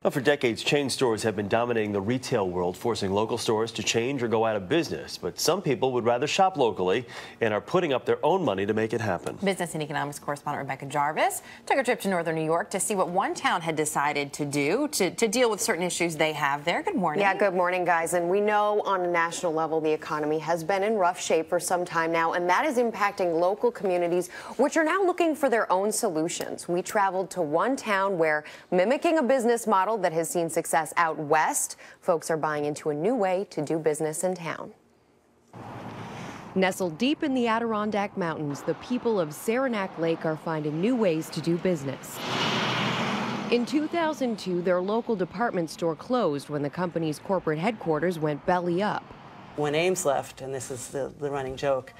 Well, for decades, chain stores have been dominating the retail world, forcing local stores to change or go out of business. But some people would rather shop locally and are putting up their own money to make it happen. Business and economics correspondent Rebecca Jarvis took a trip to northern New York to see what one town had decided to do to deal with certain issues they have there. Good morning. Yeah, good morning, guys. And we know on a national level the economy has been in rough shape for some time now, and that is impacting local communities, which are now looking for their own solutions. We traveled to one town where, mimicking a business model that has seen success out west, folks are buying into a new way to do business in town. Nestled deep in the Adirondack Mountains, the people of Saranac Lake are finding new ways to do business. In 2002, their local department store closed when the company's corporate headquarters went belly up. When Ames left, and this is the running joke,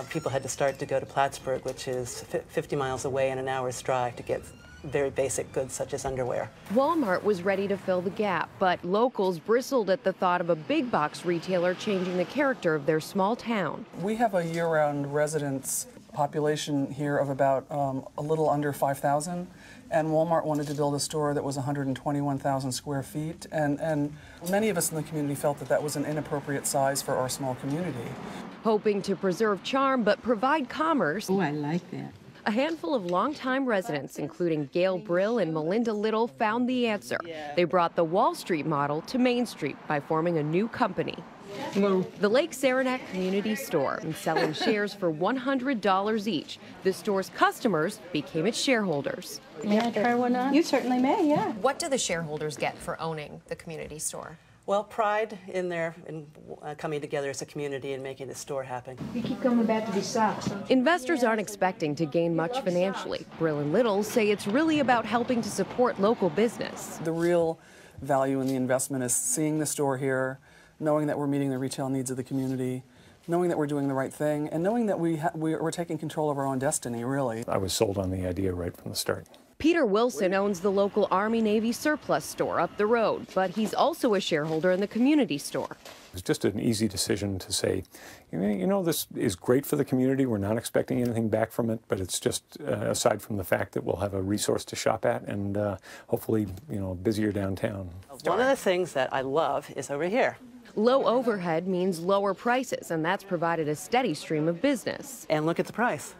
people had to start to go to Plattsburgh, which is 50 miles away and an hour's drive to get very basic goods such as underwear. Walmart was ready to fill the gap, but locals bristled at the thought of a big box retailer changing the character of their small town. We have a year-round residents population here of about a little under 5,000, and Walmart wanted to build a store that was 121,000 square feet, and many of us in the community felt that that was an inappropriate size for our small community. Hoping to preserve charm but provide commerce. Oh, I like that. A handful of longtime residents, including Gail Brill and Melinda Little, found the answer. They brought the Wall Street model to Main Street by forming a new company. The Lake Saranac Community Store, and selling shares for $100 each. The store's customers became its shareholders. May I try one on? You certainly may, yeah. What do the shareholders get for owning the community store? Well, pride in coming together as a community and making the store happen. You keep coming back to be socks. Investors aren't expecting to gain much financially. Brill and Little say it's really about helping to support local business. The real value in the investment is seeing the store here, knowing that we're meeting the retail needs of the community, knowing that we're doing the right thing, and knowing that we're taking control of our own destiny, really. I was sold on the idea right from the start. Peter Wilson owns the local Army-Navy surplus store up the road, but he's also a shareholder in the community store. It was just an easy decision to say, you know, this is great for the community. We're not expecting anything back from it, but it's just aside from the fact that we'll have a resource to shop at and hopefully, you know, busier downtown. One of the things that I love is over here. Low overhead means lower prices, and that's provided a steady stream of business. And look at the price.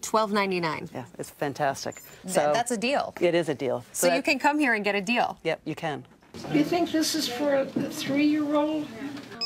$12.99. Yeah, it's fantastic. So that's a deal. It is a deal. So you can come here and get a deal. Yep, you can. Do you think this is for a 3-year-old?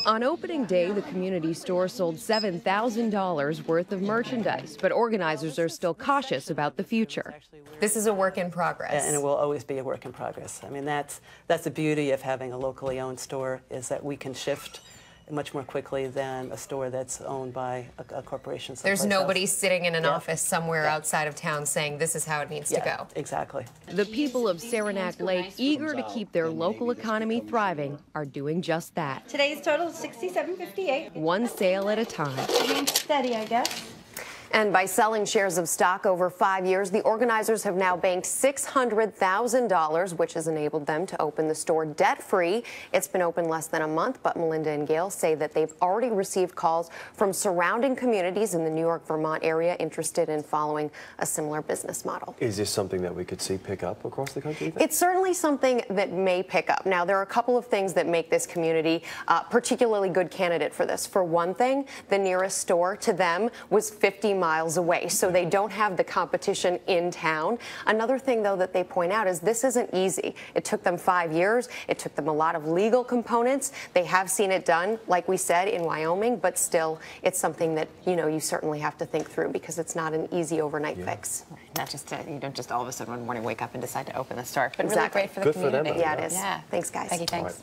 On opening day, the community store sold $7,000 worth of merchandise, but organizers are still cautious about the future. This is a work in progress. And it will always be a work in progress. I mean, that's the beauty of having a locally owned store, is that we can shift much more quickly than a store that's owned by a corporation. There's nobody else sitting in an office somewhere outside of town saying this is how it needs to go. Exactly. The people of Saranac Lake, eager to keep their local economy thriving, are doing just that. Today's total is $67.58. One sale at a time. Remain steady, I guess. And by selling shares of stock over 5 years, the organizers have now banked $600,000, which has enabled them to open the store debt-free. It's been open less than a month, but Melinda and Gail say that they've already received calls from surrounding communities in the New York, Vermont area interested in following a similar business model. Is this something that we could see pick up across the country? It's certainly something that may pick up. Now, there are a couple of things that make this community particularly good candidate for this. For one thing, the nearest store to them was 50 miles away, so they don't have the competition in town. Another thing, though, that they point out is this isn't easy. It took them 5 years. It took them a lot of legal components. They have seen it done, like we said, in Wyoming, but still, it's something that, you know, you certainly have to think through because it's not an easy overnight fix. Not just you don't just all of a sudden one morning wake up and decide to open the store, but exactly. really great for the community. For them, yeah, it is. Yeah. Thanks, guys. Thanks.